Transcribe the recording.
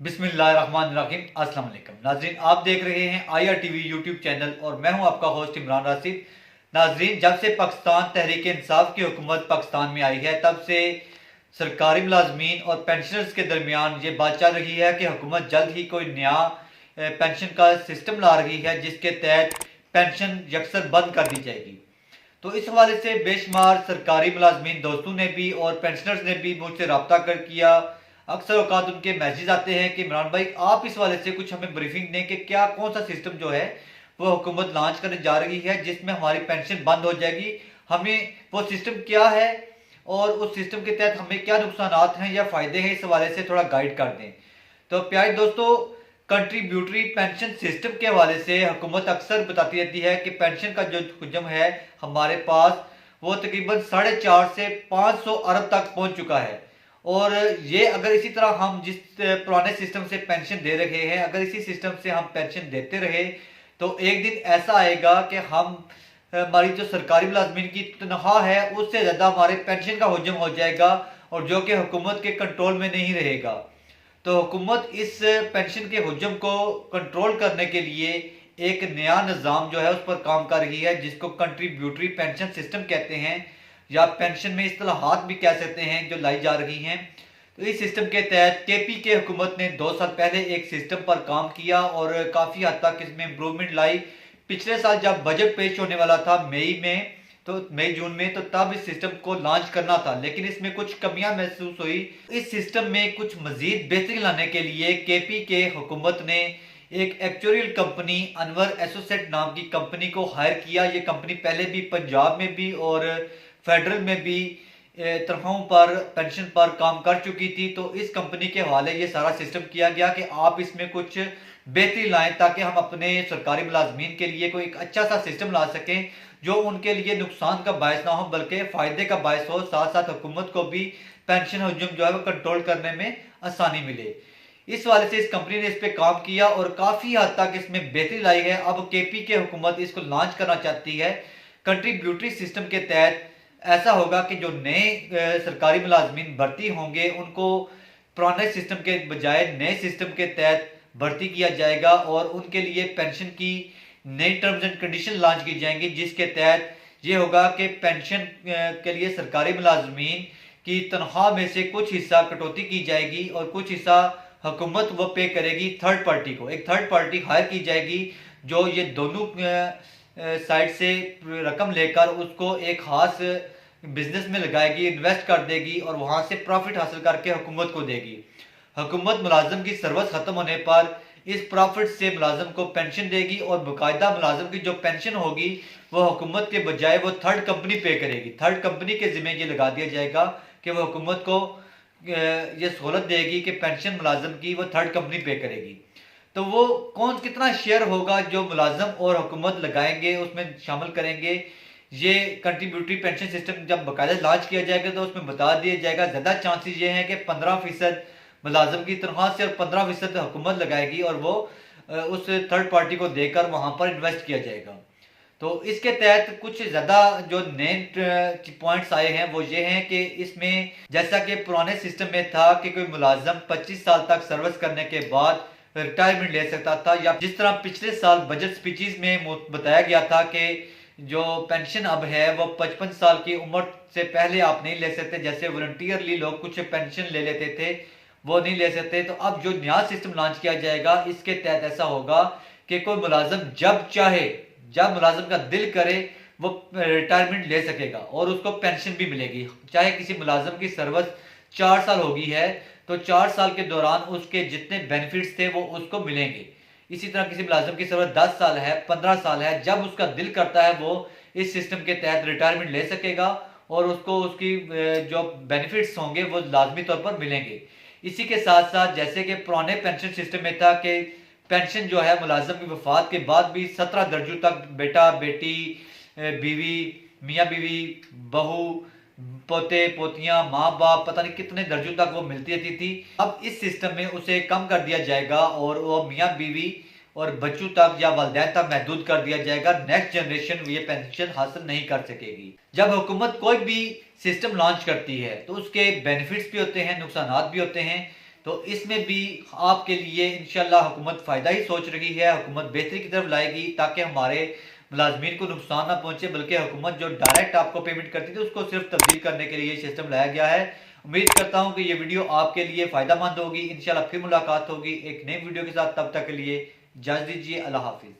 बिस्मिल्लाहिर्रहमानिर्रहीम। अस्सलाम वालेकुम नाजरीन, आप देख रहे हैं IRTV यूट्यूब चैनल और मैं हूं आपका होस्ट इमरान राशिद। नाजरीन, जब से पाकिस्तान तहरीक इंसाफ की हुकूमत पाकिस्तान में आई है तब से सरकारी मुलाजमीन और पेंशनर्स के दरमियान ये बात चल रही है कि हुकूमत जल्द ही कोई नया पेंशन का सिस्टम ला रही है जिसके तहत पेंशन यकसर बंद कर दी जाएगी। तो इस हवाले से बेशुमार सरकारी मुलाजमीन दोस्तों ने भी और पेंशनर्स ने भी मुझसे रब्ता कर किया। अक्सर औकात उनके मैसेज आते हैं कि इमरान भाई आप इस वाले से कुछ हमें ब्रीफिंग दें कि क्या कौन सा सिस्टम जो है वो हुकूमत लॉन्च करने जा रही है जिसमें हमारी पेंशन बंद हो जाएगी, हमें वो सिस्टम क्या है और उस सिस्टम के तहत हमें क्या नुकसान हैं या फायदे हैं, इस हवाले से थोड़ा गाइड कर दें। तो प्यारे दोस्तों, कंट्रीब्यूटरी पेंशन सिस्टम के हवाले से हुकूमत अक्सर बताती रहती है कि पेंशन का जो हुजम है हमारे पास वो तकरीबन 4.5 से 500 अरब तक पहुंच चुका है। और ये अगर इसी तरह हम जिस पुराने सिस्टम से पेंशन दे रहे हैं, अगर इसी सिस्टम से हम पेंशन देते रहे तो एक दिन ऐसा आएगा कि हम हमारी जो सरकारी मुलाजमीन की तनख्वाह है उससे ज़्यादा हमारे पेंशन का हुजम हो जाएगा और जो कि हुकूमत के कंट्रोल में नहीं रहेगा। तो हुकूमत इस पेंशन के हुजम को कंट्रोल करने के लिए एक नया निज़ाम जो है उस पर काम कर रही है जिसको कंट्रीब्यूटरी पेंशन सिस्टम कहते हैं या पेंशन में इस्तेलाहात भी कह सकते हैं जो लाई जा रही हैं। तो इस सिस्टम के तहत केपी के हुकूमत ने 2 साल पहले एक सिस्टम पर काम किया और काफ़ी हद तक इसमें इम्प्रूवमेंट लाई। पिछले साल जब बजट पेश होने वाला था मई जून में, तो तब इस सिस्टम को लॉन्च करना था लेकिन इसमें कुछ कमियां महसूस हुई। इस सिस्टम में कुछ मजीद बेहतरी लाने के लिए केपी के हुकूमत ने एक एक्चुअरियल कंपनी अनवर एसोसिएट नाम की कंपनी को हायर किया। ये कंपनी पहले भी पंजाब में भी और फेडरल में भी तनख्वाहों पर पेंशन पर काम कर चुकी थी। तो इस कंपनी के हवाले ये सारा सिस्टम किया गया कि आप इसमें कुछ बेहतरी लाएं ताकि हम अपने सरकारी मुलाजमीन के लिए कोई एक अच्छा सा सिस्टम ला सकें जो उनके लिए नुकसान का बायस ना हो बल्कि फ़ायदे का बायस हो। साथ साथ हुकूमत को भी पेंशन हजम जो है वो कंट्रोल करने में आसानी मिले। इस वाले से इस कंपनी ने इस पर काम किया और काफ़ी हद तक इसमें बेहतरी लाई है। अब केपी के हुकूमत इसको लॉन्च करना चाहती है। कंट्रीब्यूटरी सिस्टम के तहत ऐसा होगा कि जो नए सरकारी मुलाजमीन भर्ती होंगे उनको पुराने सिस्टम के बजाय नए सिस्टम के तहत भर्ती किया जाएगा और उनके लिए पेंशन की नई टर्म्स एंड कंडीशन लॉन्च की जाएंगी जिसके तहत ये होगा कि पेंशन के लिए सरकारी मुलाजमीन की तनख्वाह में से कुछ हिस्सा कटौती की जाएगी और कुछ हिस्सा हुकूमत वो पे करेगी थर्ड पार्टी को। एक थर्ड पार्टी हायर की जाएगी जो ये दोनों साइड से रकम लेकर उसको एक खास बिजनेस में लगाएगी, इन्वेस्ट कर देगी और वहां से प्रॉफिट हासिल करके हुकूमत को देगी। हुकूमत मुलाजम की सर्विस खत्म होने पर इस प्रॉफिट से मुलाजम को पेंशन देगी और बाकायदा मुलाजम की जो पेंशन होगी वो हुकूमत के बजाय वो थर्ड कंपनी पे करेगी। थर्ड कंपनी के जिम्मे ये लगा दिया जाएगा कि वो हुकूमत को ये सहूलत देगी कि पेंशन मुलाजम की वो थर्ड कंपनी पे करेगी। तो वो कौन कितना शेयर होगा जो मुलाजम और हुकूमत लगाएंगे उसमें शामिल करेंगे। ये कंट्रीब्यूटरी पेंशन सिस्टम जब बाकायदा लॉन्च किया जाएगा तो उसमें बता दिया जाएगा। ज़्यादा चांसेस ये हैं कि 15% मुलाजम की तनख्वाह से और 15% हुकूमत लगाएगी और वो उस थर्ड पार्टी को देकर वहाँ पर इन्वेस्ट किया जाएगा। तो इसके तहत कुछ ज़्यादा जो नए पॉइंट्स आए हैं वो ये हैं कि इसमें जैसा कि पुराने सिस्टम में था कि कोई मुलाजम 25 साल तक सर्विस करने के बाद रिटायरमेंट ले सकता था, या जिस तरह पिछले साल बजट स्पीचेस में बताया गया था कि जो पेंशन अब है वो 55 साल की उम्र से पहले आप नहीं ले सकते, जैसे वॉलंटियरली लोग कुछ पेंशन ले लेते थे वो नहीं ले सकते। तो अब जो नया सिस्टम लॉन्च किया जाएगा इसके तहत ऐसा होगा कि कोई मुलाजम जब चाहे, जब मुलाजम का दिल करे वो रिटायरमेंट ले सकेगा और उसको पेंशन भी मिलेगी। चाहे किसी मुलाजम की सर्विस 4 साल होगी है तो 4 साल के दौरान उसके जितने बेनिफिट्स थे वो उसको मिलेंगे। इसी तरह किसी मुलाजम की सर्विस 10 साल है, 15 साल है, जब उसका दिल करता है वो इस सिस्टम के तहत रिटायरमेंट ले सकेगा और उसको उसकी जो बेनिफिट्स होंगे वो लाजमी तौर पर मिलेंगे। इसी के साथ साथ जैसे कि पुराने पेंशन सिस्टम में था कि पेंशन जो है मुलाजम की वफात के बाद भी 17 दर्जों तक बेटा बेटी, बीवी, मियाँ बीवी, बहू, पोते पोतियां, माँ बाप, पता नहीं कितने दर्जों तक वो मिलती रहती थी। अब इस सिस्टम में उसे कम कर दिया जाएगा और वो मियाँ बीवी और बच्चों तक या वालिदैन तक महदूद कर दिया जाएगा। नेक्स्ट जनरेशन ये पेंशन हासिल नहीं कर सकेगी। जब हुकूमत कोई भी सिस्टम लॉन्च करती है तो उसके बेनिफिट्स भी होते हैं, नुकसानात भी होते हैं। तो इसमें भी आपके लिए इंशाल्लाह हुकूमत फ़ायदा ही सोच रही है, हुकूमत बेहतरी की तरफ लाएगी ताकि हमारे मुलाजमीन को नुकसान ना पहुंचे, बल्कि हुकूमत जो डायरेक्ट आपको पेमेंट करती थी उसको सिर्फ तब्दील करने के लिए सिस्टम लाया गया है। उम्मीद करता हूं कि ये वीडियो आपके लिए फ़ायदा मंद होगी। इंशाल्लाह फिर मुलाकात होगी एक नई वीडियो के साथ, तब तक के लिए इजाज़त दीजिए। अल्लाह हाफिज़।